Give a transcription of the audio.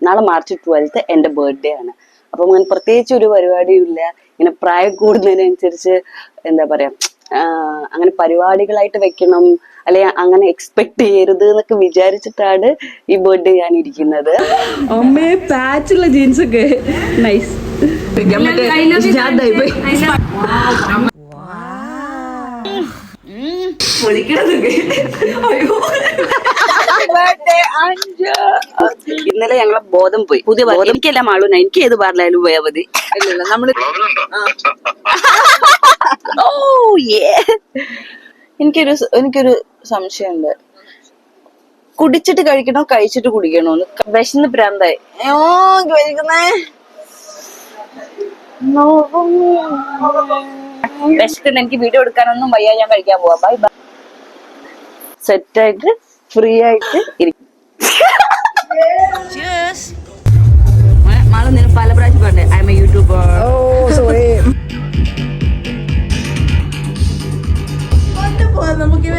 നാളെ മാർച്ച് 12 എൻ്റെ ബർത്ത്ഡേ ആണ്. അപ്പം അങ്ങനെ പ്രത്യേകിച്ച് ഒരു പരിപാടിയും ഇല്ല. ഇങ്ങനെ പ്രായം കൂടുന്നതിനനുസരിച്ച് എന്താ പറയാ അങ്ങനെ പരിപാടികളായിട്ട് വെക്കണം അല്ലെ അങ്ങനെ എക്സ്പെക്ട് ചെയ്യരുത് എന്നൊക്കെ വിചാരിച്ചിട്ടാണ് ഈ ബർത്ത്ഡേ ഞാൻ ഇരിക്കുന്നത്. അമ്മേ പാച്ചുള്ള ജീൻസ് ഒക്കെ നൈസ്. ഇന്നലെ ഞങ്ങളെ ബോധം പോയി. പുതിയ എനിക്കല്ല മാളൂന, എനിക്ക് ഏത് പാർലായാലും പോയാൽ മതി. നമ്മള് എനിക്കൊരു സംശയമുണ്ട്. കുടിച്ചിട്ട് കഴിക്കണോ കഴിച്ചിട്ട് കുടിക്കണോന്ന്? വിശന്ന് പ്രാന്തായി. വിശക്കുണ്ട്, എനിക്ക് വീഡിയോ എടുക്കാനൊന്നും വയ്യ, ഞാൻ കഴിക്കാൻ പോവാ. Bye bye. സെറ്റായിട്ട് ഫ്രീ ആയിട്ട് ഇരിക്കും. മാള് നിന്നെ പല പ്രാവശ്യം പറഞ്ഞേ ഐ എം എ യൂട്യൂബർ. നമുക്ക്